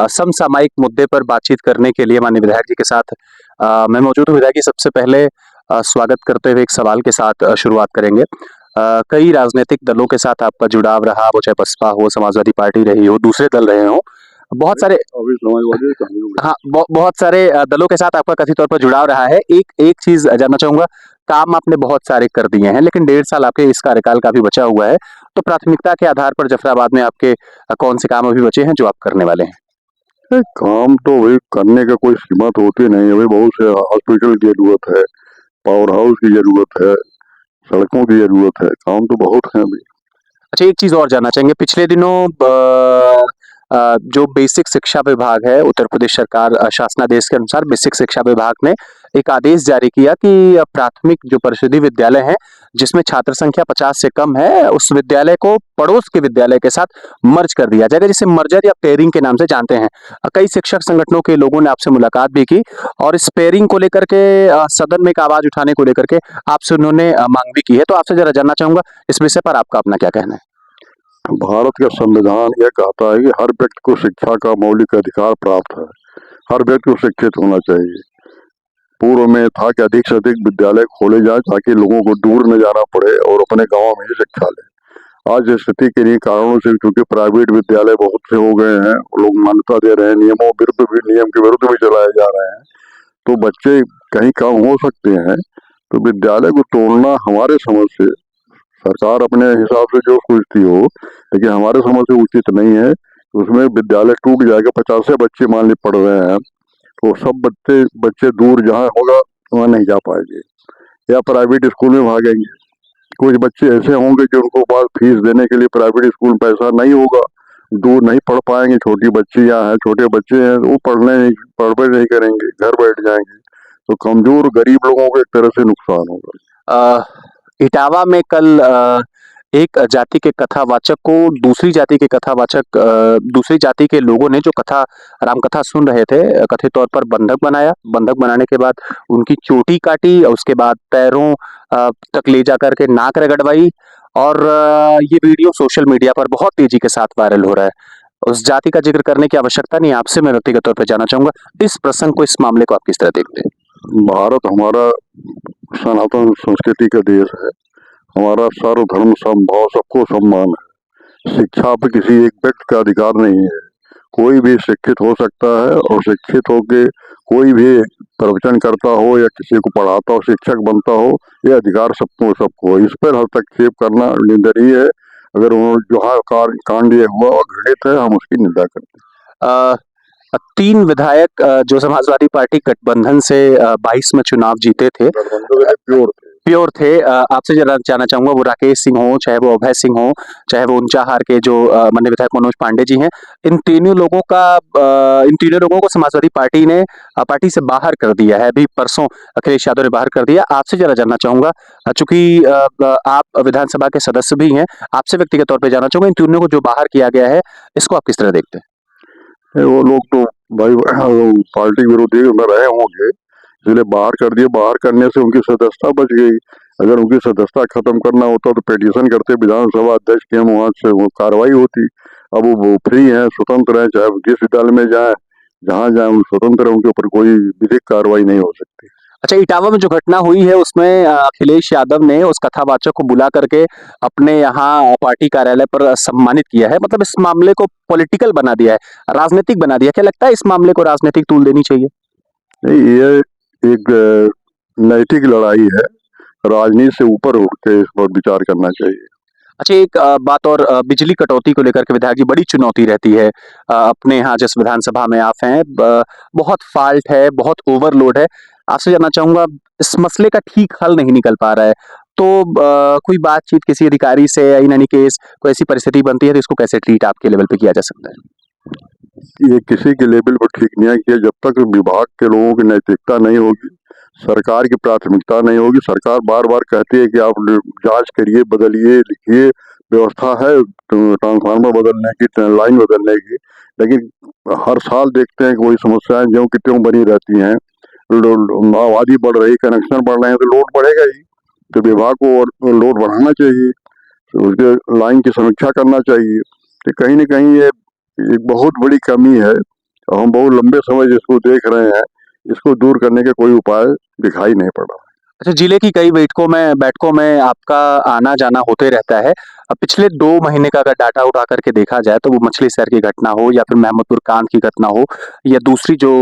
समसामयिक मुद्दे पर बातचीत करने के लिए माननीय विधायक जी के साथ मैं मौजूद हूँ। विधायक जी, सबसे पहले स्वागत करते हुए एक सवाल के साथ शुरुआत करेंगे। कई राजनीतिक दलों के साथ आपका जुड़ाव रहा, वो चाहे बसपा हो, समाजवादी पार्टी रही हो, दूसरे दल रहे हों, बहुत सारे अभी समाजवादी चालू हो गया। हाँ, बहुत सारे दलों के साथ आपका कथित तौर पर जुड़ाव रहा है। एक एक चीज़ जानना चाहूँगा, काम आपने बहुत सारे कर दिए हैं, लेकिन 1.5 साल आपके इस कार्यकाल का भी बचा हुआ है। तो प्राथमिकता के आधार पर जफराबाद में आपके कौन से काम अभी बचे हैं जो आप करने वाले हैं? काम तो भाई करने का कोई सीमा तो होती नहीं है। अभी बहुत से हॉस्पिटल की जरूरत है, पावर हाउस की जरूरत है, सड़कों की जरूरत है। काम तो बहुत है अभी। अच्छा, एक चीज़ और जानना चाहेंगे, पिछले दिनों जो बेसिक शिक्षा विभाग है, उत्तर प्रदेश सरकार शासनादेश के अनुसार बेसिक शिक्षा विभाग ने एक आदेश जारी किया कि प्राथमिक जो परिषदीय विद्यालय हैं, जिसमें छात्र संख्या 50 से कम है, उस विद्यालय को पड़ोस के विद्यालय के साथ मर्ज कर दिया जाएगा, जिसे मर्जर या पेयरिंग के नाम से जानते हैं। कई शिक्षक संगठनों के लोगों ने आपसे मुलाकात भी की और इस पेयरिंग को लेकर के सदन में एक आवाज़ उठाने को लेकर के आपसे उन्होंने माँग भी की है। तो आपसे ज़रा जानना चाहूँगा, इस विषय पर आपका अपना क्या कहना है? भारत का संविधान यह कहता है कि हर व्यक्ति को शिक्षा का मौलिक अधिकार प्राप्त है। हर व्यक्ति को शिक्षित होना चाहिए। पूर्व में था कि अधिक से अधिक विद्यालय खोले जाए ताकि लोगों को दूर न जाना पड़े और अपने गांव में ही शिक्षा लें। आज इस स्थिति के लिए कारणों से, क्योंकि प्राइवेट विद्यालय बहुत से हो गए हैं, लोग मान्यता दे रहे हैं, नियमों विरुद्ध भी, नियम के विरुद्ध भी चलाए जा रहे हैं, तो बच्चे कहीं कम हो सकते हैं। तो विद्यालय को तोड़ना हमारे समझ से, सरकार अपने हिसाब से जो सोचती हो, लेकिन हमारे समझ से उचित नहीं है। उसमें विद्यालय टूट जाएगा, 50 बच्चे मान ली पढ़ रहे हैं, तो सब बच्चे बच्चे दूर जहाँ होगा वहाँ नहीं जा पाएंगे या प्राइवेट स्कूल में भागेंगे। कुछ बच्चे ऐसे होंगे कि उनको पास फीस देने के लिए प्राइवेट स्कूल में पैसा नहीं होगा, दूर नहीं पढ़ पाएंगे। छोटी बच्चियां हैं, छोटे बच्चे हैं, वो पढ़ नहीं करेंगे, घर बैठ जाएंगे। तो कमजोर गरीब लोगों को एक तरह से नुकसान होगा। अ, इटावा में कल एक जाति के कथावाचक को दूसरी जाति के लोगों ने जो रामकथा सुन रहे थे, कथित तौर पर बंधक बनाया। बंधक बनाने के बाद उनकी चोटी काटी और उसके बाद पैरों तक ले जाकर के नाक रगड़वाई और ये वीडियो सोशल मीडिया पर बहुत तेजी के साथ वायरल हो रहा है। उस जाति का जिक्र करने की आवश्यकता नहीं है, आपसे मैं व्यक्तिगत तौर पर जानना चाहूंगा, इस प्रसंग को, इस मामले को आप किस तरह देखते हैं? भारत हमारा सनातन संस्कृति का देश है। हमारा सर्वधर्म समभाव, सबको सम्मान है। शिक्षा पे किसी एक व्यक्ति का अधिकार नहीं है। कोई भी शिक्षित हो सकता है और शिक्षित होके कोई भी प्रवचन करता हो या किसी को पढ़ाता हो, शिक्षक बनता हो, ये अधिकार सबको। इस पर हस्तक्षेप करना निंदनीय है। अगर उन्होंने जो कांड ये हुआ और घृणित है, हम उसकी निंदा करते अ, 3 विधायक जो समाजवादी पार्टी गठबंधन से 22 में चुनाव जीते थे, प्योर प्योर थे। आपसे जरा जानना चाहूँगा, वो राकेश सिंह हो, चाहे वो अभय सिंह हो, चाहे वो ऊंचाहार के जो माननीय विधायक मनोज पांडे जी हैं, इन तीनों लोगों को समाजवादी पार्टी ने पार्टी से बाहर कर दिया है। अभी परसों अखिलेश यादव ने बाहर कर दिया। आपसे जरा जानना चाहूँगा, चूँकि आप विधानसभा के सदस्य भी हैं, आपसे व्यक्तिगत तौर पे जानना चाहूँगा, इन तीनों को जो बाहर किया गया है, इसको आप किस तरह देखते हैं? वो लोग तो भाई पार्टी विरोधी में रहे होंगे, इसलिए बाहर कर दिए। बाहर करने से उनकी सदस्यता बच गई। अगर उनकी सदस्यता खत्म करना होता तो पिटीशन करते विधानसभा अध्यक्ष के, वहां से वो कार्रवाई होती। अब वो फ्री है, स्वतंत्र है, चाहे जिस विद्यालय में जाए, जहाँ जाए, वो स्वतंत्र है। उनके ऊपर कोई विधिक कार्रवाई नहीं हो सकती। अच्छा, इटावा में जो घटना हुई है उसमें अखिलेश यादव ने उस कथावाचक को बुला करके अपने यहाँ पार्टी कार्यालय पर सम्मानित किया है। मतलब इस मामले को पॉलिटिकल बना दिया है, राजनीतिक बना दिया है। क्या लगता है इस मामले को राजनीतिक तूल देनी चाहिए? नहीं, ये एक नैतिक लड़ाई है। राजनीति से ऊपर उठ के इस पर विचार करना चाहिए। अच्छा, एक बात और, बिजली कटौती को लेकर के विधायक जी बड़ी चुनौती रहती है। अपने यहाँ जिस विधानसभा में आप हैं, बहुत फॉल्ट है, बहुत ओवरलोड है। आपसे जानना चाहूंगा, इस मसले का ठीक हल नहीं निकल पा रहा है, तो कोई बातचीत किसी अधिकारी से, इन एनी केस कोई ऐसी परिस्थिति बनती है तो इसको कैसे ट्रीट आपके लेवल पे किया जा सकता है? ये किसी के लेवल पर ठीक नहीं है कि जब तक विभाग के लोगों की नैतिकता नहीं होगी, सरकार की प्राथमिकता नहीं होगी। सरकार बार बार कहती है कि आप जांच करिए, बदलिए, लिखिए, व्यवस्था है ट्रांसफार्मर बदलने की, लाइन बदलने की, लेकिन हर साल देखते हैं कि वही समस्याएं ज्यों की त्यों बनी रहती हैं। आबादी बढ़ रही, कनेक्शन बढ़ रहे हैं, तो लोड बढ़ेगा ही। तो विभाग को लोड बढ़ाना चाहिए, तो उसके लाइन की समीक्षा करना चाहिए। तो कहीं ना कहीं ये एक बहुत बड़ी कमी है और हम बहुत लंबे समय से इसको देख रहे हैं, इसको दूर करने के कोई उपाय दिखाई नहीं पड़ रहा। अच्छा, जिले की कई बैठकों में आपका आना-जाना होते रहता है। पिछले 2 महीने का अगर डाटा उठा करके देखा जाए तो वो मछली शहर की घटना हो या फिर महमदपुर कांड की घटना हो या दूसरी जो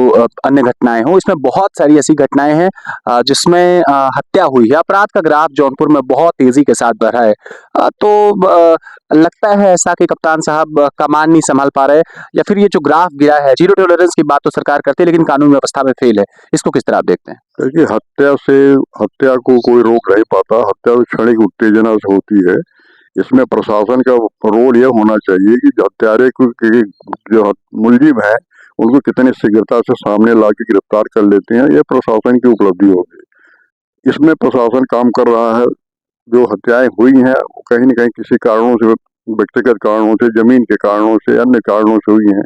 अन्य घटनाएँ हों, इसमें बहुत सारी ऐसी घटनाएँ हैं जिसमें हत्या हुई है। अपराध का ग्राफ जौनपुर में बहुत तेज़ी के साथ बढ़ा है। लगता है ऐसा कि कप्तान साहब कमान नहीं सँभाल पा रहे या फिर ये जो ग्राफ गिरा है, ज़ीरो टॉलरेंस की बात तो सरकार करती है लेकिन कानून व्यवस्था में फेल है। इसको किस तरह आप देखते हैं? देखिए, हत्या को कोई रोक नहीं पाता, हत्या तो क्षणिक उत्तेजना से होती है। इसमें प्रशासन का रोल ये होना चाहिए कि हत्यारे को कि जो मुलजिम है, उनको कितनी शीघ्रता से सामने लाके गिरफ्तार कर लेते हैं, ये प्रशासन की उपलब्धि होगी। इसमें प्रशासन काम कर रहा है। जो हत्याएं हुई हैं, वो कहीं न कहीं किसी कारणों से, व्यक्तिगत कारणों से, जमीन के कारणों से, अन्य कारणों से हुई हैं।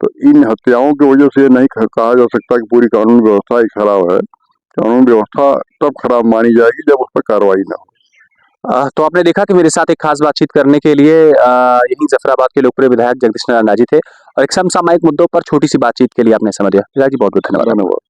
तो इन हत्याओं की वजह से नहीं कहा जा सकता कि पूरी कानून व्यवस्था ही खराब है। कानून व्यवस्था तब खराब मानी जाएगी जब उस पर कार्रवाई ना हो। तो आपने देखा कि मेरे साथ एक खास बातचीत करने के लिए यहीं जफराबाद के लोकप्रिय विधायक जगदीश नारायण राजी थे और एक समसामयिक मुद्दों पर छोटी सी बातचीत के लिए आपने समय दिया। विधायक जी, बहुत बहुत धन्यवाद। धन्यवाद।